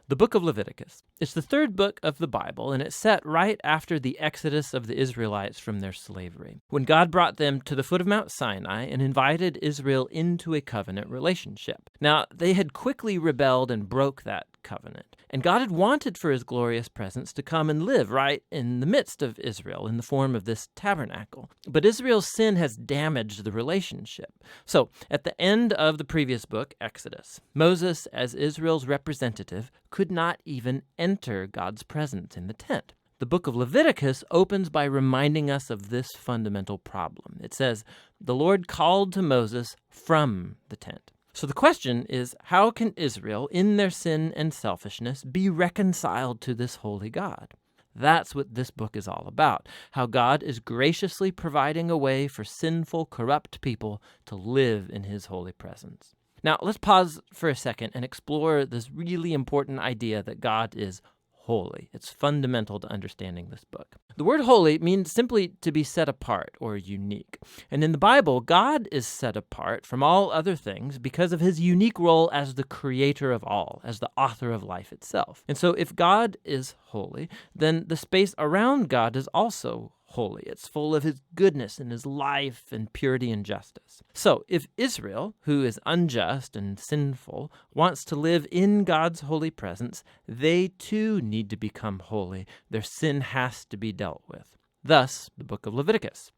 The book of Leviticus. It's the third book of the Bible, and it's set right after the exodus of the Israelites from their slavery, when God brought them to the foot of Mount Sinai and invited Israel into a covenant relationship. Now, they had quickly rebelled and broke that covenant, and God had wanted for his glorious presence to come and live right in the midst of Israel in the form of this tabernacle. But Israel's sin has damaged the relationship. So, at the end of the previous book, Exodus, Moses, as Israel's representative, could not even enter God's presence in the tent. The book of Leviticus opens by reminding us of this fundamental problem. It says, "The Lord called to Moses from the tent." So the question is, how can Israel, in their sin and selfishness, be reconciled to this holy God? That's what this book is all about, how God is graciously providing a way for sinful, corrupt people to live in his holy presence. Now, let's pause for a second and explore this really important idea that God is holy. It's fundamental to understanding this book. The word holy means simply to be set apart or unique. And in the Bible, God is set apart from all other things because of his unique role as the creator of all, as the author of life itself. And so if God is holy, then the space around God is also holy. It's full of his goodness and his life and purity and justice. So if Israel, who is unjust and sinful, wants to live in God's holy presence, they too need to become holy. Their sin has to be dealt with. Thus, the book of Leviticus.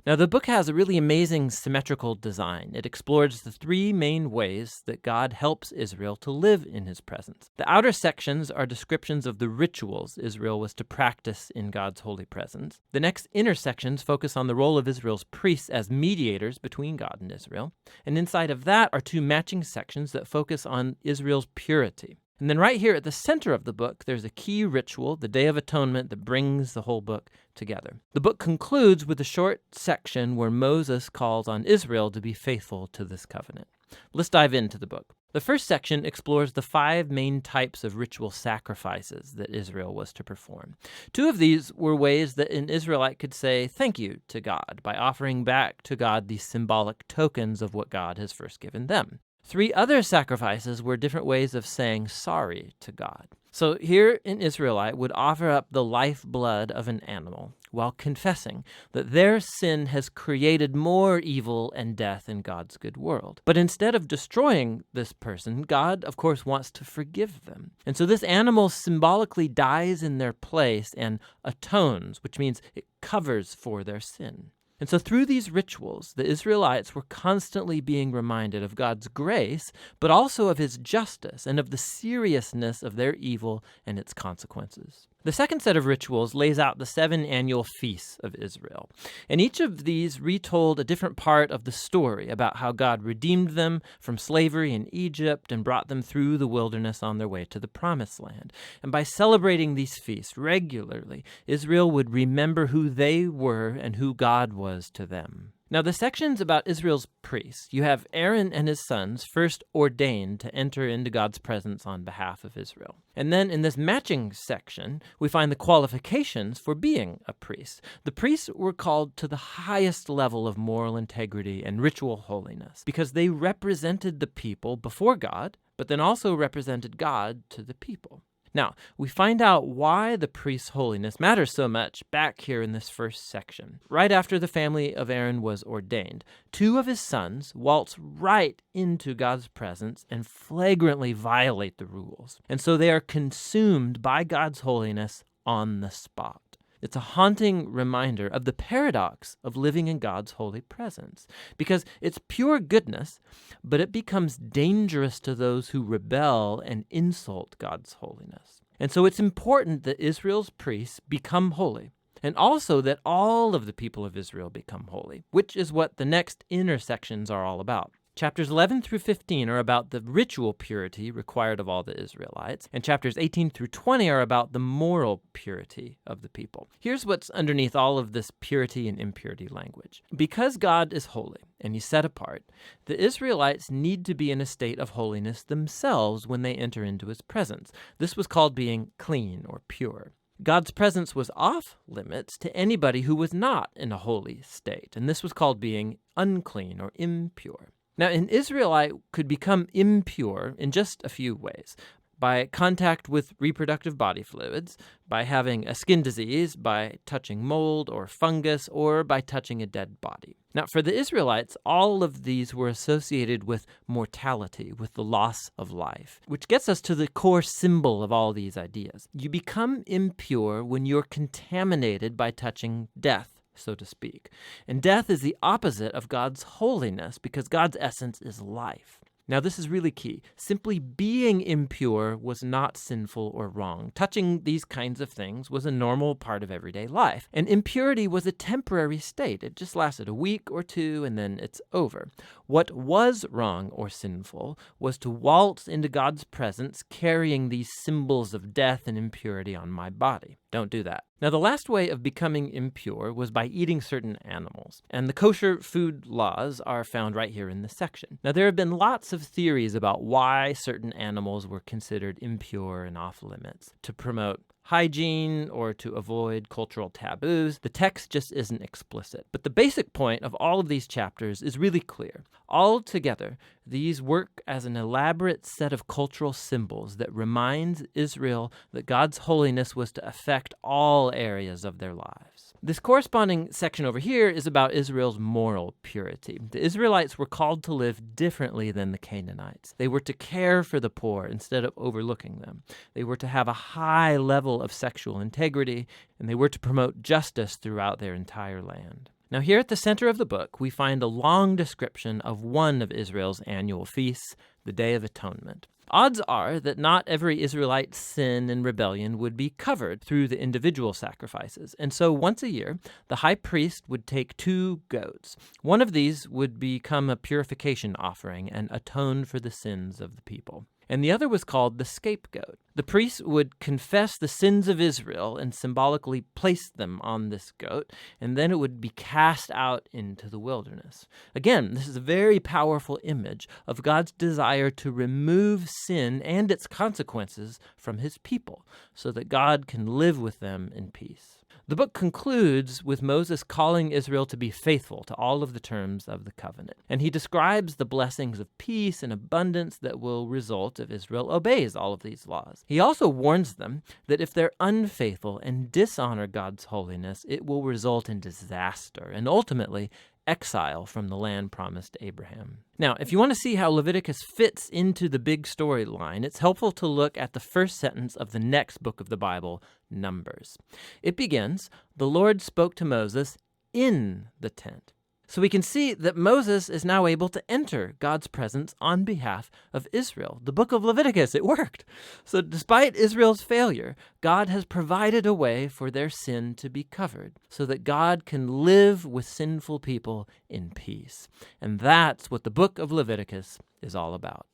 Now, the book has a really amazing symmetrical design. It explores the three main ways that God helps Israel to live in his presence. The outer sections are descriptions of the rituals Israel was to practice in God's holy presence. The next inner sections focus on the role of Israel's priests as mediators between God and Israel. And inside of that are two matching sections that focus on Israel's purity. And then right here at the center of the book, there's a key ritual, the Day of Atonement, that brings the whole book together. The book concludes with a short section where Moses calls on Israel to be faithful to this covenant. Let's dive into the book. The first section explores the 5 main types of ritual sacrifices that Israel was to perform. 2 of these were ways that an Israelite could say thank you to God by offering back to God these symbolic tokens of what God has first given them. 3 other sacrifices were different ways of saying sorry to God. So here an Israelite would offer up the lifeblood of an animal while confessing that their sin has created more evil and death in God's good world. But instead of destroying this person, God, of course, wants to forgive them. And so this animal symbolically dies in their place and atones, which means it covers for their sin. And so through these rituals, the Israelites were constantly being reminded of God's grace, but also of his justice and of the seriousness of their evil and its consequences. The second set of rituals lays out the 7 annual feasts of Israel. And each of these retold a different part of the story about how God redeemed them from slavery in Egypt and brought them through the wilderness on their way to the Promised Land. And by celebrating these feasts regularly, Israel would remember who they were and who God was to them. Now, the sections about Israel's priests, you have Aaron and his sons first ordained to enter into God's presence on behalf of Israel. And then in this matching section, we find the qualifications for being a priest. The priests were called to the highest level of moral integrity and ritual holiness because they represented the people before God, but then also represented God to the people. Now, we find out why the priest's holiness matters so much back here in this first section. Right after the family of Aaron was ordained, 2 of his sons waltz right into God's presence and flagrantly violate the rules. And so they are consumed by God's holiness on the spot. It's a haunting reminder of the paradox of living in God's holy presence, because it's pure goodness, but it becomes dangerous to those who rebel and insult God's holiness. And so it's important that Israel's priests become holy, and also that all of the people of Israel become holy, which is what the next inner sections are all about. Chapters 11 through 15 are about the ritual purity required of all the Israelites, and chapters 18 through 20 are about the moral purity of the people. Here's what's underneath all of this purity and impurity language. Because God is holy and he's set apart, the Israelites need to be in a state of holiness themselves when they enter into his presence. This was called being clean or pure. God's presence was off limits to anybody who was not in a holy state, and this was called being unclean or impure. Now, an Israelite could become impure in just a few ways. by contact with reproductive body fluids, by having a skin disease, by touching mold or fungus, or by touching a dead body. Now, for the Israelites, all of these were associated with mortality, with the loss of life, which gets us to the core symbol of all these ideas. You become impure when you're contaminated by touching death, so to speak. And death is the opposite of God's holiness because God's essence is life. Now, this is really key. Simply being impure was not sinful or wrong. Touching these kinds of things was a normal part of everyday life. And impurity was a temporary state. It just lasted a week or two, and then it's over. What was wrong or sinful was to waltz into God's presence carrying these symbols of death and impurity on my body. Don't do that. Now, the last way of becoming impure was by eating certain animals, and the kosher food laws are found right here in this section. Now, there have been lots of theories about why certain animals were considered impure and off limits. To promote hygiene or to avoid cultural taboos, the text just isn't explicit. But the basic point of all of these chapters is really clear. Altogether, these work as an elaborate set of cultural symbols that reminds Israel that God's holiness was to affect all areas of their lives. This corresponding section over here is about Israel's moral purity. The Israelites were called to live differently than the Canaanites. They were to care for the poor instead of overlooking them. They were to have a high level of sexual integrity, and they were to promote justice throughout their entire land. Now, here at the center of the book, we find a long description of one of Israel's annual feasts, the Day of Atonement. Odds are that not every Israelite's sin and rebellion would be covered through the individual sacrifices. And so once a year, the high priest would take 2 goats. One of these would become a purification offering and atone for the sins of the people. And the other was called the scapegoat. The priest would confess the sins of Israel and symbolically place them on this goat, and then it would be cast out into the wilderness. Again, this is a very powerful image of God's desire to remove sin and its consequences from his people so that God can live with them in peace. The book concludes with Moses calling Israel to be faithful to all of the terms of the covenant. And he describes the blessings of peace and abundance that will result if Israel obeys all of these laws. He also warns them that if they're unfaithful and dishonor God's holiness, it will result in disaster and ultimately exile from the land promised to Abraham. Now, if you want to see how Leviticus fits into the big storyline, it's helpful to look at the first sentence of the next book of the Bible, Numbers. It begins, "The Lord spoke to Moses in the tent." So we can see that Moses is now able to enter God's presence on behalf of Israel. The book of Leviticus, it worked. So despite Israel's failure, God has provided a way for their sin to be covered so that God can live with sinful people in peace. And that's what the book of Leviticus is all about.